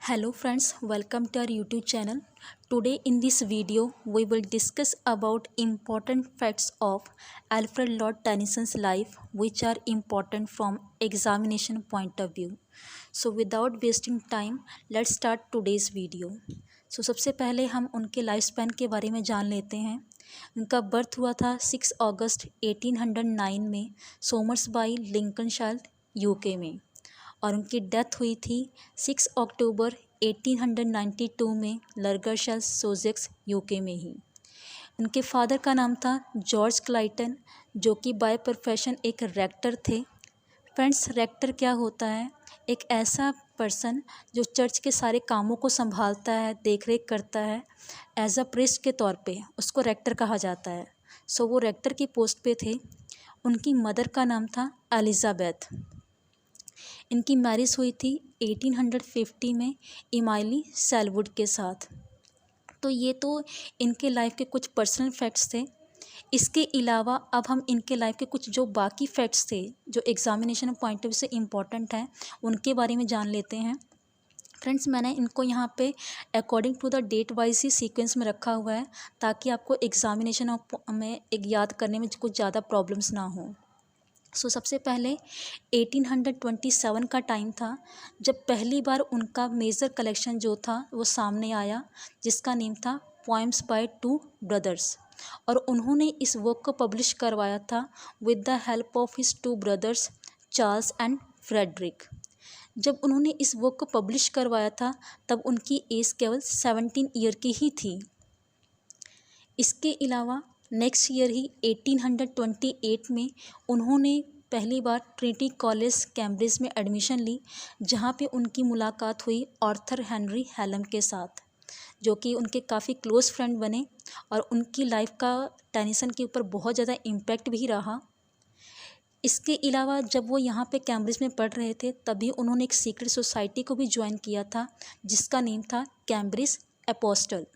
Hello friends, welcome to our YouTube channel. Today in this video we will discuss about important facts of Alfred Lord Tennyson's life which are important from examination point of view. So without wasting time, let's start today's video. So सबसे पहले हम उनके life span के बारे में जान लेते हैं। उनका बर्थ हुआ था 6 अगस्त 1809 में सोमर्सबाई लिंकनशायर यूके में और उनकी डेथ हुई थी 6 अक्टूबर 1892 में लर्गरशायर सोजेक्स यूके में ही। उनके फादर का नाम था जॉर्ज क्लाइटन जो कि बाय प्रोफेशन एक रेक्टर थे। फ्रेंड्स, रेक्टर क्या होता है? एक ऐसा पर्सन जो चर्च के सारे कामों को संभालता है, देख रेख करता है। एज अ प्रीस्ट के तौर पे उसको रेक्टर कहा जाता है। सो वो रेक्टर की पोस्ट पे थे। उनकी मदर का नाम था एलिजाबेथ। इनकी मैरिज हुई थी 1850 में इमाइली सेलवुड के साथ। तो ये तो इनके लाइफ के कुछ पर्सनल फैक्ट्स थे। इसके अलावा अब हम इनके लाइफ के कुछ जो बाकी फैक्ट्स थे जो एग्जामिनेशन पॉइंट ऑफ व्यू से इम्पॉर्टेंट हैं उनके बारे में जान लेते हैं। फ्रेंड्स, मैंने इनको यहाँ पे according to the date wise ही सीक्वेंस में रखा हुआ है ताकि आपको एग्जामिनेशन में एक याद करने में कुछ ज़्यादा प्रॉब्लम्स ना हो। सबसे पहले 1827 का टाइम था जब पहली बार उनका मेजर कलेक्शन जो था वो सामने आया जिसका नेम था पोएम्स बाय टू ब्रदर्स और उन्होंने इस वर्क को पब्लिश करवाया था with the help of his two brothers Charles and Frederick. जब उन्होंने इस वर्क को पब्लिश करवाया था तब उनकी एज केवल 17 ईयर की ही थी। इसके अलावा नेक्स्ट ईयर ही 1828 में उन्होंने पहली बार ट्रिनिटी कॉलेज कैम्ब्रिज में एडमिशन ली जहाँ पे उनकी मुलाकात हुई आर्थर हेनरी हैलम के साथ जो कि उनके काफ़ी क्लोज़ फ्रेंड बने और उनकी लाइफ का टेनिसन के ऊपर बहुत ज़्यादा इम्पैक्ट भी रहा। इसके अलावा जब वो यहाँ पे कैम्ब्रिज में पढ़ रहे थे तभी उन्होंने एक सीक्रेट सोसाइटी को भी ज्वाइन किया था जिसका नेम था कैम्ब्रिज एपोस्टल।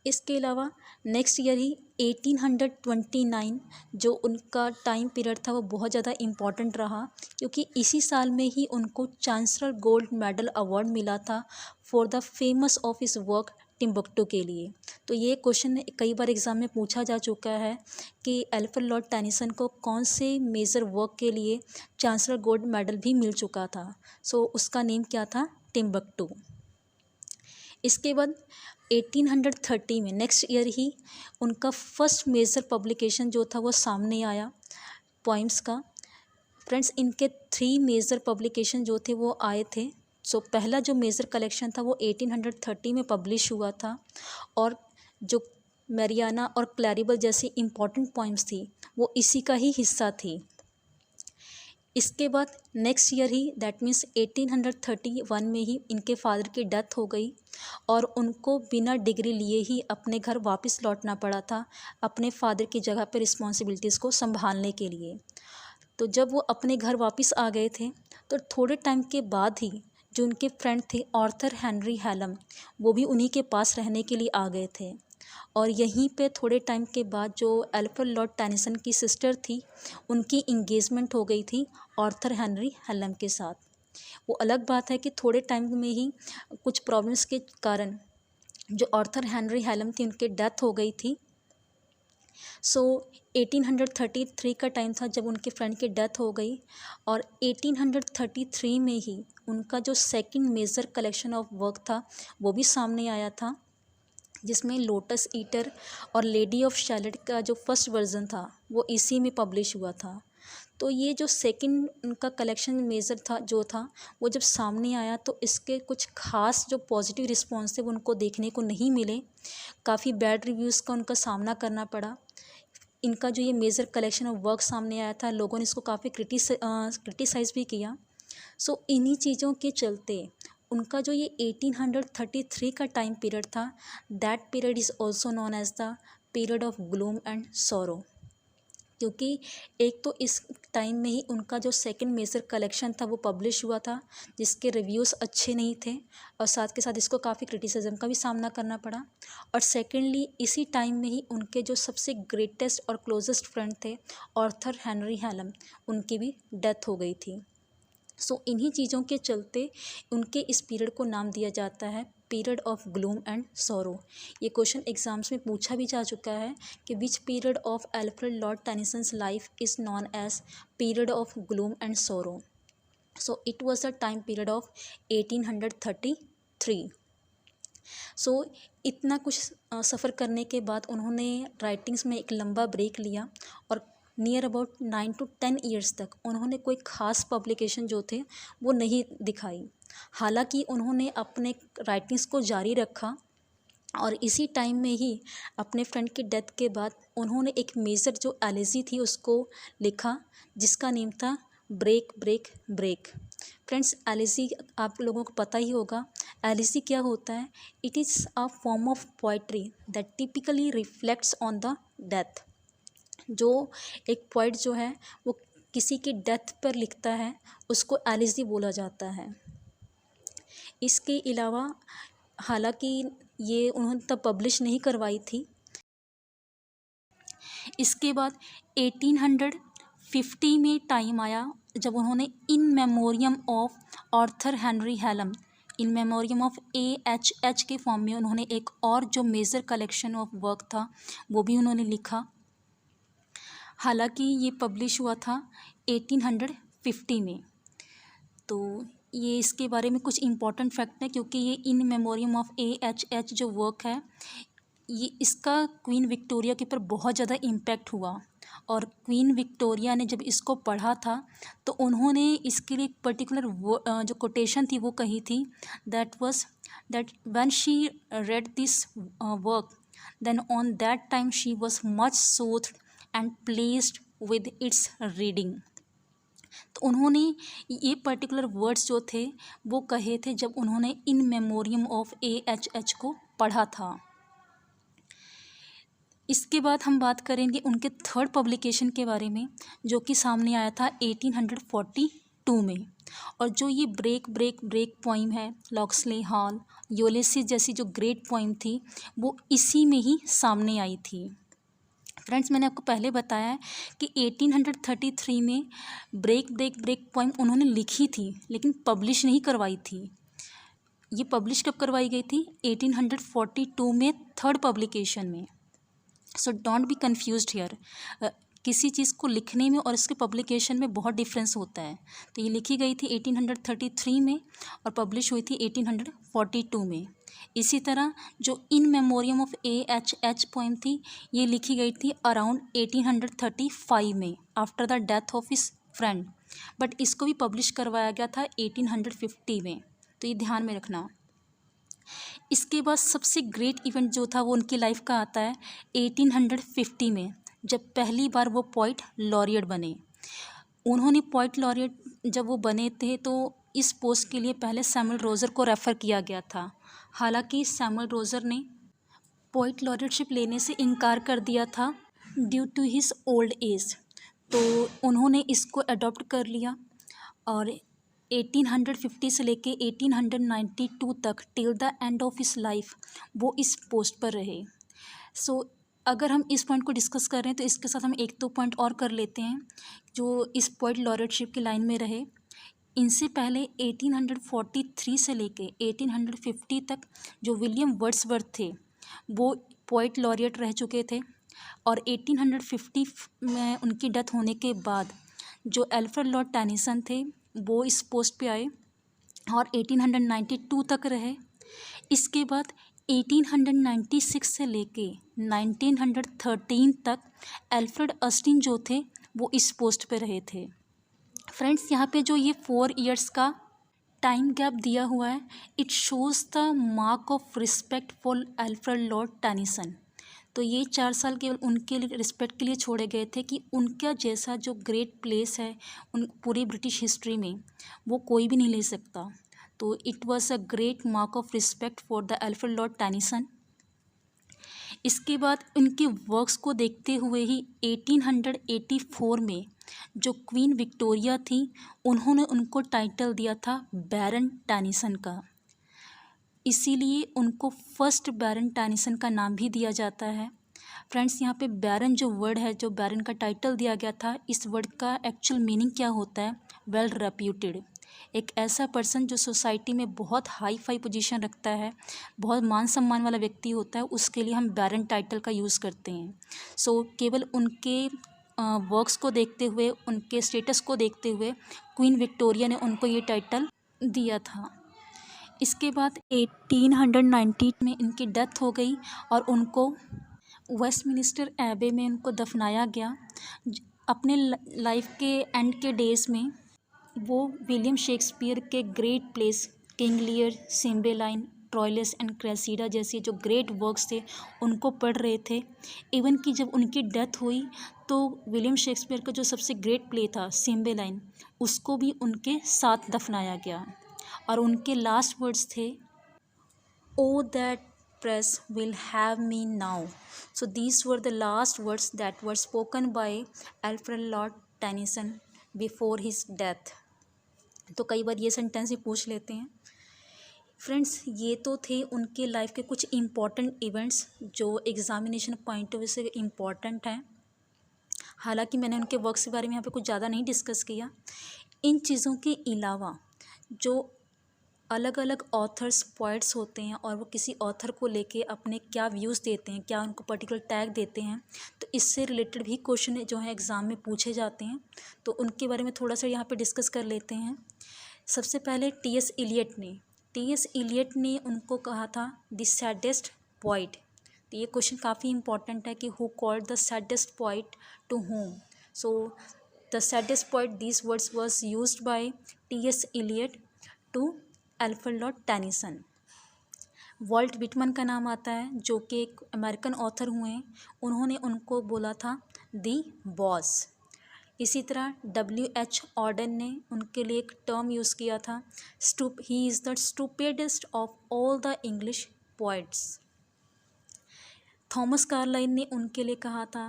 इसके अलावा नेक्स्ट ईयर ही 1829 जो उनका टाइम पीरियड था वो बहुत ज़्यादा इम्पॉर्टेंट रहा क्योंकि इसी साल में ही उनको चांसलर गोल्ड मेडल अवार्ड मिला था for the famous of his work Timbuktu के लिए। तो ये क्वेश्चन कई बार एग्ज़ाम में पूछा जा चुका है कि अल्फ्रेड लॉर्ड टेनिसन को कौन से मेजर वर्क के लिए चांसलर गोल्ड मेडल भी मिल चुका था। उसका नेम क्या था? टिम्बक्टू। इसके बाद 1830 में नेक्स्ट ईयर ही उनका फर्स्ट मेजर पब्लिकेशन जो था वो सामने आया पोइम्स का। फ्रेंड्स, इनके 3 मेजर पब्लिकेशन जो थे वो आए थे। पहला जो मेजर कलेक्शन था वो 1830 में पब्लिश हुआ था और जो मैरियाना और क्लैरिबल जैसी इम्पॉर्टेंट पोइम्स थी वो इसी का ही हिस्सा थी। इसके बाद next year he that means 1831 में ही इनके फादर की डेथ हो गई और उनको बिना डिग्री लिए ही अपने घर वापस लौटना पड़ा था अपने फादर की जगह पर रिस्पॉन्सिबिलिटीज़ को संभालने के लिए। तो जब वो अपने घर वापस आ गए थे तो थोड़े टाइम के बाद ही जो उनके फ्रेंड थे आर्थर हेनरी हैलम वो भी उन्हीं के पास रहने के लिए आ गए थे और यहीं पे थोड़े टाइम के बाद जो अल्फ्रेड लॉर्ड टेनिसन की सिस्टर थी उनकी इंगेजमेंट हो गई थी आर्थर हेनरी हैलम के साथ। वो अलग बात है कि थोड़े टाइम में ही कुछ प्रॉब्लम्स के कारण जो आर्थर हेनरी हैलम थी उनकी डेथ हो गई थी। 1833 का टाइम था जब उनके फ्रेंड की डेथ हो गई और 1833 में ही उनका जो second major collection of work था वो भी सामने आया था जिसमें लोटस ईटर और लेडी ऑफ शैलेट का जो फर्स्ट वर्जन था वो इसी में पब्लिश हुआ था। तो ये जो सेकंड उनका कलेक्शन मेजर था जो था वो जब सामने आया तो इसके कुछ खास जो पॉजिटिव रिस्पॉन्स थे वो उनको देखने को नहीं मिले। काफ़ी बैड रिव्यूज़ का उनका सामना करना पड़ा। इनका जो ये मेजर कलेक्शन ऑफ वर्क सामने आया था लोगों ने इसको काफ़ी क्रिटिसाइज़ भी किया। इन्हीं चीज़ों के चलते उनका जो ये 1833 का टाइम पीरियड था that period is also known as the period of gloom and sorrow क्योंकि एक तो इस टाइम में ही उनका जो सेकंड मेजर कलेक्शन था वो पब्लिश हुआ था जिसके रिव्यूज़ अच्छे नहीं थे और साथ के साथ इसको काफ़ी क्रिटिसिज्म का भी सामना करना पड़ा। और सेकेंडली इसी टाइम में ही उनके जो सबसे ग्रेटेस्ट और क्लोजेस्ट फ्रेंड थे आर्थर हेनरी हैलम उनकी भी डेथ हो गई थी। सो इन्हीं चीज़ों के चलते उनके इस पीरियड को नाम दिया जाता है period of gloom and sorrow. ये क्वेश्चन एग्जाम्स में पूछा भी जा चुका है कि which period of Alfred Lord Tennyson's life is known as period of gloom and sorrow. So it was the time period of 1833। सो इतना कुछ सफ़र करने के बाद उन्होंने राइटिंग्स में एक लंबा ब्रेक लिया और नियर अबाउट 9 to 10 ईयर्स तक उन्होंने कोई ख़ास पब्लिकेशन जो थे वो नहीं दिखाई। हालांकि उन्होंने अपने राइटिंग्स को जारी रखा और इसी टाइम में ही अपने फ्रेंड की डेथ के बाद उन्होंने एक मेजर जो एलिजी थी उसको लिखा, जिसका नेम था break break break. Friends, elegy आप लोगों को पता ही होगा, एलिजी क्या होता है? It is a form of poetry that typically reflects on the death. जो एक पोइट जो है वो किसी की डेथ पर लिखता है उसको एलिजी बोला जाता है। इसके अलावा हालांकि ये उन्होंने तब पब्लिश नहीं करवाई थी। इसके बाद 1850 में टाइम आया जब उन्होंने in memoriam of Arthur Henry Hallam, in memoriam of AHH के फॉर्म में उन्होंने एक और जो मेजर कलेक्शन ऑफ वर्क था वो भी उन्होंने लिखा। हालांकि ये पब्लिश हुआ था 1850 में। तो ये इसके बारे में कुछ इम्पॉर्टेंट फैक्ट है, क्योंकि ये इन मेमोरियम ऑफ AHH जो वर्क है ये इसका क्वीन विक्टोरिया के ऊपर बहुत ज़्यादा इम्पैक्ट हुआ। और क्वीन विक्टोरिया ने जब इसको पढ़ा था तो उन्होंने इसके लिए एक पर्टिकुलर जो कोटेशन थी वो कही थी, that when she read this work then on that time she was much soothed and pleased with its reading. तो उन्होंने ये पर्टिकुलर वर्ड्स जो थे वो कहे थे जब उन्होंने इन मेमोरियम ऑफ AHH को पढ़ा था। इसके बाद हम बात करेंगे उनके थर्ड पब्लिकेशन के बारे में, जो कि सामने आया था 1842 में। और जो ये ब्रेक ब्रेक ब्रेक पोइम है, लॉक्सले हॉल, यूलिसिस जैसी जो ग्रेट पोइम थी वो इसी में ही सामने आई थी। फ्रेंड्स, मैंने आपको पहले बताया है कि 1833 में ब्रेक ब्रेक ब्रेक पोइम उन्होंने लिखी थी लेकिन पब्लिश नहीं करवाई थी। ये पब्लिश कब करवाई गई थी? 1842 में, थर्ड पब्लिकेशन में। So don't be confused here. किसी चीज़ को लिखने में और इसके पब्लिकेशन में बहुत डिफरेंस होता है। तो ये लिखी गई थी 1833 में और पब्लिश हुई थी 1842 में। इसी तरह जो इन मेमोरियम ऑफ AHH पोइम थी ये लिखी गई थी अराउंड 1835 में, after the death of his friend, but इसको भी पब्लिश करवाया गया था 1850 में। तो ये ध्यान में रखना। इसके बाद सबसे ग्रेट इवेंट जो था वो उनकी लाइफ का आता है 1850 में, जब पहली बार वो पोइट लॉरियट बने। उन्होंने पोइट लॉरियट जब वो बने थे तो इस पोस्ट के लिए पहले सैमुअल रोजर को रेफ़र किया गया था। हालांकि सैमुअल रोजर ने पोइट लॉरियटशिप लेने से इनकार कर दिया था due to his old age. तो उन्होंने इसको अडॉप्ट कर लिया और 1850 से लेके 1892 तक till the end of his life वो इस पोस्ट पर रहे। सो अगर हम इस पॉइंट को डिस्कस कर रहे हैं तो इसके साथ हम एक दो पॉइंट और कर लेते हैं जो इस पोइट लॉरियटशिप की लाइन में रहे। इनसे पहले 1843 से लेके 1850 तक जो विलियम वर्ड्सवर्थ थे वो पोइट लॉरियट रह चुके थे। और 1850 में उनकी डेथ होने के बाद जो अल्फ्रेड लॉर्ड टेनिसन थे वो इस पोस्ट पे आए और 1892 तक रहे। इसके बाद 1896 से लेके 1913 तक अल्फ्रेड अस्टिन जो थे वो इस पोस्ट पे रहे थे। फ्रेंड्स, यहाँ पे जो ये 4 इयर्स का टाइम गैप दिया हुआ है, it shows the mark of respect for Alfred Lord Tennyson. तो ये 4 साल केवल उनके लिए रिस्पेक्ट के लिए छोड़े गए थे कि उनका जैसा जो ग्रेट प्लेस है उन पूरी ब्रिटिश हिस्ट्री में वो कोई भी नहीं ले सकता। तो it was a great mark of respect for the Alfred Lord Tennyson. इसके बाद उनके वर्क्स को देखते हुए ही 1884 में जो क्वीन विक्टोरिया थी उन्होंने उनको टाइटल दिया था बैरन टेनिसन का। इसीलिए उनको फर्स्ट बैरन टेनिसन का नाम भी दिया जाता है। फ्रेंड्स, यहाँ पे बैरन जो वर्ड है, जो बैरन का टाइटल दिया गया था, इस वर्ड का एक्चुअल मीनिंग क्या होता है? Well reputed. एक ऐसा पर्सन जो सोसाइटी में बहुत हाई फाई पोजीशन रखता है, बहुत मान सम्मान वाला व्यक्ति होता है, उसके लिए हम बैरन टाइटल का यूज़ करते हैं। सो केवल उनके वर्क्स को देखते हुए, उनके स्टेटस को देखते हुए क्वीन विक्टोरिया ने उनको ये टाइटल दिया था। इसके बाद 1890 में इनकी डेथ हो गई और उनको वेस्टमिनिस्टर एबे में उनको दफनाया गया। अपने लाइफ के एंड के डेज़ में वो विलियम शेक्सपियर के great plays King Lear, Cymbeline, Troilus and Cressida जैसे जो ग्रेट वर्क्स थे उनको पढ़ रहे थे। इवन कि जब उनकी डेथ हुई तो विलियम शेक्सपियर का जो सबसे ग्रेट प्ले था सिम्बेलाइन, उसको भी उनके साथ दफनाया गया। और उनके लास्ट वर्ड्स थे, "Oh, that press will have me now." So these were the last words that were spoken by Alfred Lord Tennyson before his death. तो कई बार ये सेंटेंस भी पूछ लेते हैं। फ्रेंड्स, ये तो थे उनके लाइफ के कुछ इम्पॉर्टेंट इवेंट्स जो एग्जामिनेशन पॉइंट ऑफ व्यू से इम्पॉर्टेंट हैं। हालांकि मैंने उनके वर्क्स के बारे में यहाँ पे कुछ ज़्यादा नहीं डिस्कस किया। इन चीज़ों के अलावा जो अलग अलग ऑथर्स, पोइट्स होते हैं और वो किसी ऑथर को लेके अपने क्या व्यूज़ देते हैं, क्या उनको पर्टिकुलर टैग देते हैं, तो इससे रिलेटेड भी क्वेश्चन जो है एग्ज़ाम में पूछे जाते हैं। तो उनके बारे में थोड़ा सा यहाँ पे डिस्कस कर लेते हैं। सबसे पहले टी.एस. इलियट ने उनको कहा था द सैडेस्ट पोइट। तो ये क्वेश्चन काफ़ी इंपॉर्टेंट है कि who called the saddest poet to home. So the saddest poet, these words was used by T S. Eliot to Alfred Lord Tennyson. Walt Whitman का नाम आता है जो कि एक अमेरिकन ऑथर हुए हैं, उन्होंने उनको बोला था दी बॉस। इसी तरह W.H. ऑर्डन ने उनके लिए एक टर्म यूज़ किया था, he is the stupidest of all the English poets. Thomas Carlyle ने उनके लिए कहा था,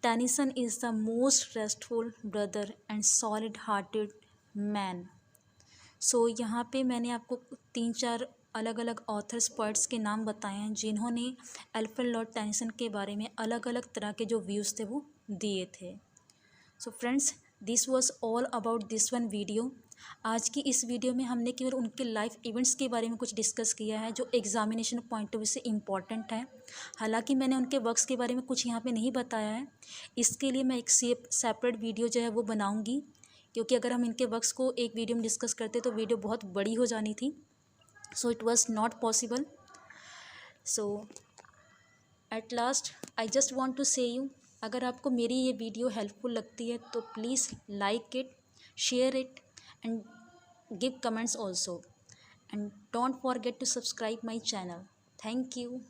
Tennyson is the most restful brother and solid hearted man. So यहाँ पे मैंने आपको 3-4 अलग अलग ऑथर्स, पोइट्स के नाम बताए हैं जिन्होंने अल्फ्रेड लॉर्ड टेनिसन के बारे में अलग अलग तरह के जो व्यूज़ थे वो दिए थे। So friends, this was all about this one video. आज की इस वीडियो में हमने केवल उनके लाइफ इवेंट्स के बारे में कुछ डिस्कस किया है जो एग्जामिनेशन पॉइंट ऑफ व्यू से इम्पॉर्टेंट है। हालांकि मैंने उनके वर्क्स के बारे में कुछ यहाँ पे नहीं बताया है। इसके लिए मैं एक सेपरेट वीडियो जो है वो बनाऊँगी, क्योंकि अगर हम इनके वर्क्स को एक वीडियो में डिस्कस करते तो वीडियो बहुत बड़ी हो जानी थी। So it was not possible. So at last I just want to say you, अगर आपको मेरी ये वीडियो हेल्पफुल लगती है तो please like it, share it and give comments also, and don't forget to subscribe my channel. Thank you.